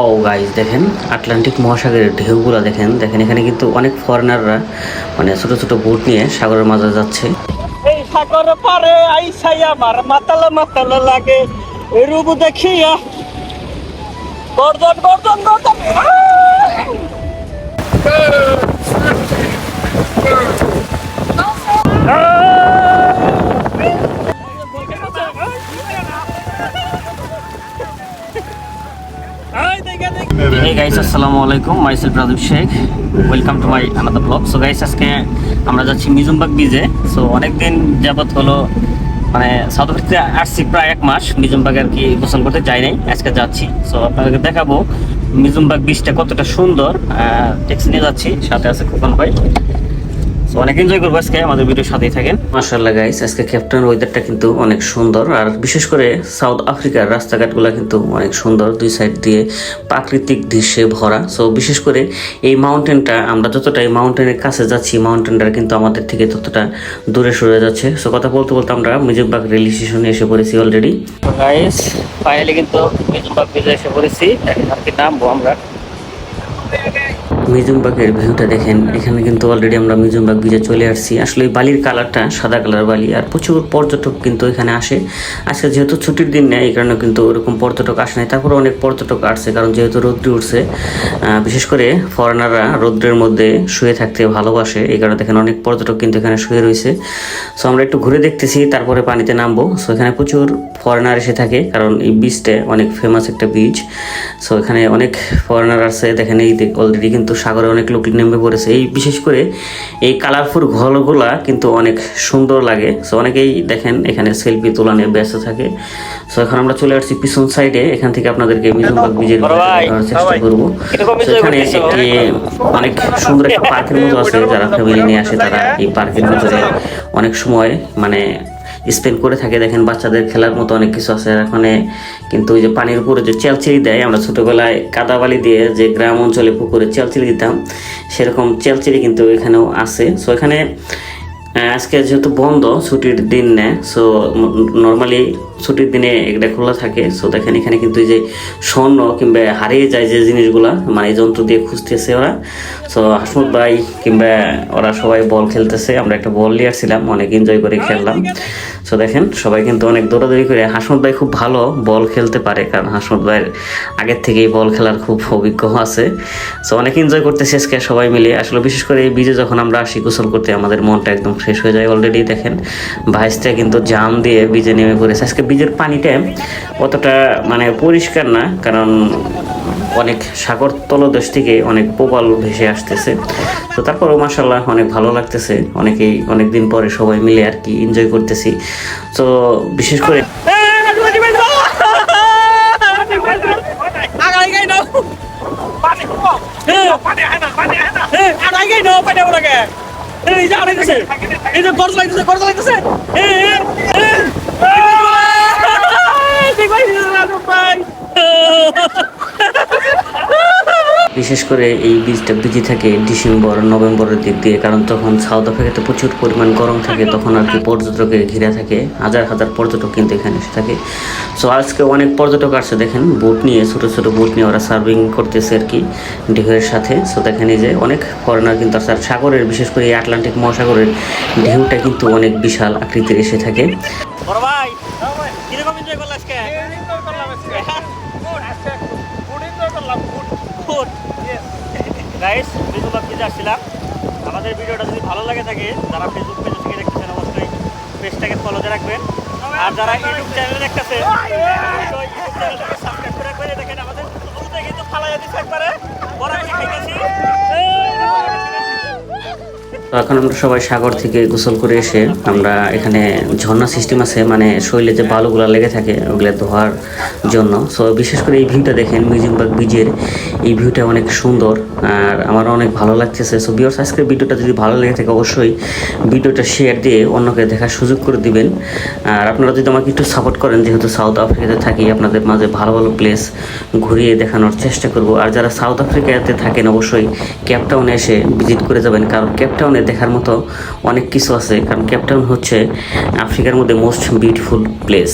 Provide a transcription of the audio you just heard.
Wow guys, দেখেন Atlantic মহাসাগরের ঢেউগুলো দেখেন দেখেন এখানে কিন্তু অনেক ফরেনাররা মানে ছোট ছোট বোট নিয়ে সাগরের মাঝে যাচ্ছে। এই সাগর পারে আইসাই আমার মাতালা মাতালা লাগে এই রূপ দেখিয়া গর্দন গর্দন গর্দন Hey guys, আসসালামু আলাইকুম, myself Rajib Sheikh, welcome to my another vlog. So guys, আজকে আমরা যাচ্ছি মিজুমবাগ বিচে। সো অনেকদিন যাবত হলো মানে সাউথ আফ্রিকা আসছি, প্রায় 1 মাস মিজুমবাগ আর কি গোসল করতে যাই নাই, আজকে যাচ্ছি। সো আপনাদেরকে দেখাবো মিজুমবাগ বিচটা কতটা সুন্দর। ট্যাক্সি নিয়ে যাচ্ছি, সাথে আছে খোকন ভাই। অনেক এনজয় করবো আজকে, আমাদের ভিডিওর সাথেই থাকেন। মাশাআল্লাহ গাইস, আজকে ক্যাপ্টেন ওয়েদারটা কিন্তু অনেক সুন্দর, আর বিশেষ করে সাউথ আফ্রিকার রাস্তাঘাটগুলো কিন্তু অনেক সুন্দর, দুই সাইড দিয়ে প্রাকৃতিক দৃশ্যে ভরা। সো বিশেষ করে এই মাউন্টেনটা, আমরা যতটা এই মাউন্টেনের কাছে যাচ্ছি, মাউন্টেনটা কিন্তু আমাদের থেকে ততটা দূরে সরে যাচ্ছে। সো কথা বলতে বলতে আমরা মিজুমবাগ রেল স্টেশনে এসে পড়েছি অলরেডি। গাইস ফাইনালি কিন্তু মিজুমবাগ বিচে এসে পড়েছি, এখন আর কি নামবো আমরা। মিজুমবাগের ভিউটা দেখেন, এখানে কিন্তু অলরেডি আমরা মিজুমবাগ বিচে চলে আসছি। আসলে এই বালির কালারটা সাদা কালার বালি, আর প্রচুর পর্যটক কিন্তু এখানে আসে। আজকে যেহেতু ছুটির দিন নেই, এই কারণে কিন্তু ওরকম পর্যটক আসে নাই। তারপরে অনেক পর্যটক আসছে, কারণ যেহেতু রৌদ্র উঠছে, বিশেষ করে ফরেনাররা রৌদ্রের মধ্যে শুয়ে থাকতে ভালোবাসে, এই কারণে দেখেন অনেক পর্যটক কিন্তু এখানে শুয়ে রয়েছে। সো আমরা একটু ঘুরে দেখতেছি, তারপরে পানিতে নামবো। সো এখানে প্রচুর ফরেনার এসে থাকে, কারণ এই বিচটা অনেক ফেমাস একটা বিচ। সো এখানে অনেক ফরেনার আছে, দেখেন এই অলরেডি কিন্তু সাগরে অনেক লোক নেমে পড়েছে। এই বিশেষ করে এই কালারফুল ঘরগুলা কিন্তু অনেক সুন্দর লাগে। সো অনেকেই দেখেন এখানে সেলফি তোলা নিয়ে ব্যস্ত থাকে। সো এখন আমরা চলে আসছি পিছন সাইডে, এখান থেকে আপনাদেরকে মিজুমবাগ বিচের চেষ্টা করবো। এখানে একটি অনেক সুন্দর একটা পার্কের মতো আছে, যারা ফ্যামিলি নিয়ে আসে তারা এই পার্কের ভিতরে অনেক সময় মানে স্পেন্ড করে থাকে। দেখেন বাচ্চাদের খেলার মতো অনেক কিছু আছে এখানে, কিন্তু ওই যে পানির উপরে যে চেলচিলি দেয়, আমরা ছোটোবেলায় কাদাবালি দিয়ে যে গ্রাম অঞ্চলে পুকুরে চেলচিলি দিতাম, সেরকম চেলচিলি কিন্তু এখানেও আছে। সো এখানে আজকে যেহেতু বন্ধ, ছুটির দিন নেয়, সো নর্মালি ছুটির দিনে এটা খোলা থাকে। সো দেখেন এখানে কিন্তু এই যে স্বর্ণ কিংবা হারিয়ে যায় যে জিনিসগুলা, মানে এই যন্ত্র দিয়ে খুঁজতেছে ওরা। সো হাসমুদ ভাই কিংবা ওরা সবাই বল খেলতেছে, আমরা একটা বল নিয়ে আসছিলাম, অনেক এনজয় করে খেললাম। সো দেখেন সবাই কিন্তু অনেক দৌড়াদৌড়ি করে, হাসমুদ ভাই খুব ভালো বল খেলতে পারে, কারণ হাসমুদ ভাইয়ের আগের থেকেই বল খেলার খুব অভিজ্ঞ আছে। সো অনেক এনজয় করতেছে আজকে সবাই মিলে। আসলে বিশেষ করে এই বিচে যখন আমরা আসি গোসল করতে, আমাদের মনটা একদম ফ্রেশ হয়ে যায়। অলরেডি দেখেন ভাইসটা কিন্তু জাম দিয়ে বিচে নেমে পড়েছে। আজকে বিচের পানিটা অতটা মানে পরিষ্কার না, কারণ অনেক সাগর তলদেশ থেকে অনেক প্রবাল ভেসে আসতেছে। তো তারপরেও মাশাআল্লাহ অনেক ভালো লাগতেছে, অনেকেই অনেকদিন পরে সবাই মিলে আর কি এনজয় করতেছি। তো বিশেষ করে বিশেষ করে এই বীজটা বিজি থাকে ডিসেম্বর নভেম্বরের দিক দিয়ে, কারণ তখন সাউথ আফ্রিকাতে প্রচুর পরিমাণ গরম থাকে, তখন আর কি পর্যটকে ঘিরে থাকে, হাজার হাজার পর্যটক কিন্তু এখানে এসে থাকে। সো আজকে অনেক পর্যটক আসছে, দেখেন বোট নিয়ে, ছোটো ছোটো বোট নিয়ে ওরা সার্ভিং করতেছে আর কি ঢেউয়ের সাথে। সো দেখেন এই যে অনেক ফরেনার কিন্তু আসছে, আর সাগরের বিশেষ করে এই আটলান্টিক মহাসাগরের ঢেউটা কিন্তু অনেক বিশাল আকৃতির এসে থাকে। গাইস, মিজুমবাগ বিচে আসছিলাম। আমাদের ভিডিওটা যদি ভালো লাগে থাকে, যারা ফেসবুক পেজ থেকে দেখতেছেন অবশ্যই পেজটাকে ফলো দিয়ে রাখবেন, আর যারা ইউটিউব চ্যানেলে দেখতেছে অবশ্যই ইউটিউব চ্যানেলটাকে সাবস্ক্রাইব করে রাখবেন। দেখেন আমাদের কিন্তু ফালাইয়া দিচ্ছে একবারে বরাবরই খাইতেছি। তো এখন আমরা সবাই সাগর থেকে গোসল করে এসে আমরা এখানে ঝর্ণা সিস্টেম আছে, মানে শরীরে যে বালুগুলো লেগে থাকে ওগুলো ধোয়ার জন্য। সো বিশেষ করে এই ভিউটা দেখেন, মিজুমবাগ বিচের এই ভিউটা অনেক সুন্দর, আর আমার অনেক ভালো লাগতেছে। সো ভিউয়ার্স, আজকের ভিডিওটা যদি ভালো লেগে থাকে অবশ্যই ভিডিওটা শেয়ার দিয়ে অন্যকে দেখার সুযোগ করে দিবেন। আর আপনারা যদি আমাকে একটু সাপোর্ট করেন, যেহেতু সাউথ আফ্রিকাতে থাকি, আপনাদের মাঝে ভালো ভালো প্লেস ঘুরিয়ে দেখানোর চেষ্টা করব। আর যারা সাউথ আফ্রিকাতে থাকেন অবশ্যই কেপটাউনে এসে ভিজিট করে যাবেন, কারণ কেপটাউনে দেখার মতো অনেক কিছু আছে, কারণ কেপটাউন হচ্ছে আফ্রিকার মধ্যে মোস্ট বিউটিফুল প্লেস।